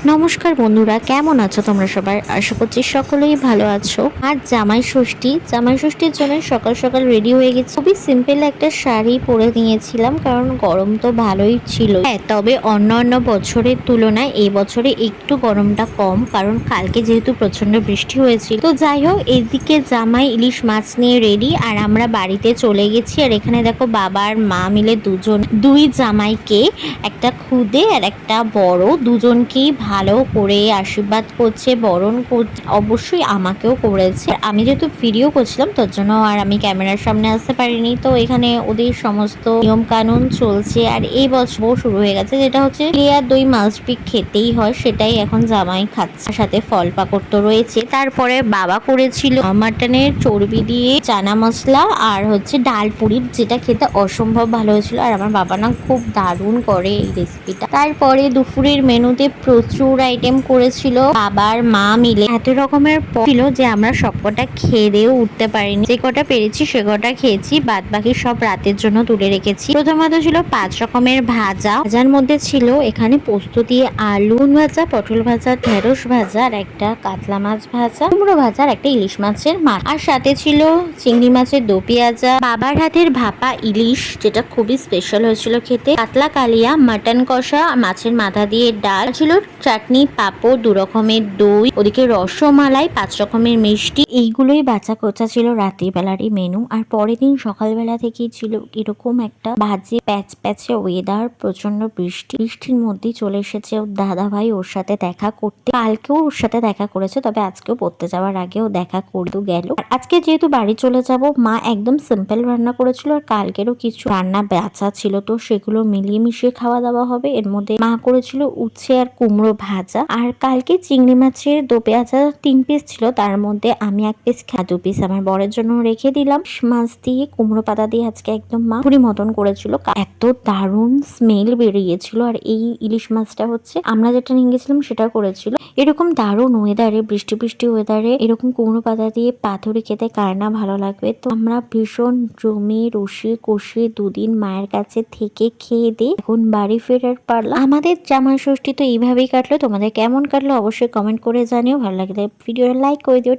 নমস্কার বন্ধুরা, কেমন আছো তোমরা সবাই? আশা করছি সকলেই ভালো আছো। আর জামাই ষষ্ঠীর জন্য সকাল সকাল রেডি হয়ে গেছি। খুবই সিম্পল একটা শাড়ি পরে নিয়েছিলাম, কারণ গরম তো ভালোই ছিল। হ্যাঁ, তবে অন্য বছরের তুলনায় এই বছরে একটু গরমটা কম, কারণ কালকে যেহেতু প্রচন্ড বৃষ্টি হয়েছিল। তো যাই হোক, এদিকে জামাই ইলিশ মাছ নিয়ে রেডি, আর আমরা বাড়িতে চলে গেছি। আর এখানে দেখো, বাবা আর মা মিলে দুই জামাইকে, একটা খুদে আর একটা বড়, দুজনকেই ভালো করে আশীর্বাদ করছে, বরণ করছে। অবশ্যই আমাকেও করেছে। আমি যেহেতু ভিডিও করছিলাম, তার জন্য আর আমি ক্যামেরার সামনে আসতে পারিনি। তো এখানে ওদের সমস্ত নিয়ম কানুন চলছে। আর এই বছর শুরু হয়ে গেছে, যেটা হচ্ছে লেয়ার দই মাস্ট বি খেতেই হয়, সেটাই এখন জামাই খাচ্ছে। সাথে ফল পাকড় তো রয়েছে। তারপরে বাবা করেছিল মাটনের চর্বি দিয়ে চানা মশলা আর হচ্ছে ডাল পুরি, যেটা খেতে অসম্ভব ভালো হয়েছিল। আর আমার বাবা না খুব দারুণ করে এই রেসিপিটা। তারপরে দুপুরের মেনুতে প্রচুর আইটেম করেছিল বাবার মা মিলে। এত রকমের ছিল যে আমরা সবকটা খেয়ে দিয়েও উঠতে পারিনি। যে কটা পেরেছি সে কটা খেয়েছি, বাদ বাকি সব রাতের জন্য তুলে রেখেছি। প্রথমত ছিল 5 রকমের ভাজা। ভাজার মধ্যে ছিল এখানে পোস্ত দিয়ে আলু ভাজা, পটল ভাজা, ঢেঁড়স ভাজা, আর একটা কাতলা মাছ ভাজা, কুমড়ো ভাজা, আর একটা ইলিশ মাছের মাছ। আর সাথে ছিল চিংড়ি মাছের দো পেঁয়াজা, বাবার হাতের ভাপা ইলিশ, যেটা খুবই স্পেশাল হয়েছিল খেতে, কাতলা কালিয়া, মাটন কষা, মাছের মাথা দিয়ে ডাল ছিল, চাটনি, পাঁপড়, 2 রকমের দই, ওদিকে রসমালাই, 5 রকমের মিষ্টি। এইগুলোই বাঁচা কোচা ছিল রাতের বেলারই মেনু। আর পরের দিন সকালবেলা থেকেই ছিল এরকম একটা বাজে প্যাচে ওয়েদার, প্রচন্ড বৃষ্টির মধ্যেই চলে এসেছে ওর দাদা ভাই ওর সাথে দেখা করতে। কালকেও ওর সাথে দেখা করেছে, তবে আজকেও পড়তে যাওয়ার আগেও দেখা করতে গেল। আজকে যেহেতু বাড়ি চলে যাব, মা একদম সিম্পল রান্না করেছিল, আর কালকেরও কিছু রান্না বেঁচা ছিল, তো সেগুলো মিলিয়ে মিশিয়ে খাওয়া দাওয়া হবে। এর মধ্যে মা করেছিল উচ্ছে আর কুমড়ো ভাজা, আর কালকে চিংড়ি মাছের দো পেঁয়াজা 3 পিস ছিল, তার মধ্যে আমি 1 পিস 2 পিস আমার বরের জন্য রেখে দিলাম। মাছ দিয়ে কুমড়ো পাতা দিয়ে আজকে একদম মা পুরি মতন করেছিল। এত দারুণ স্মেল বেরিয়েছিল। আর এই ইলিশ মাছটা হচ্ছে আমরা যেটা নিয়ে গেছিলাম সেটা করেছিল। এরকম দারুণ ওয়েদারে, বৃষ্টি ওয়েদারে এরকম কুমড়ো পাতা দিয়ে পাতুরি খেতে কার না ভালো লাগবে। তো আমরা ভীষণ জমে রসিয়ে কষিয়ে 2 দিন মায়ের কাছে থেকে খেয়ে দিয়ে এখন বাড়ি ফেরার পারলাম। আমাদের জামাই ষষ্ঠী তো এইভাবেই কাটলো। তোমাদের কেমন কাটলো অবশ্যই কমেন্ট করে জানিও। ভালো লাগলে ভিডিওটা লাইক করে দিও।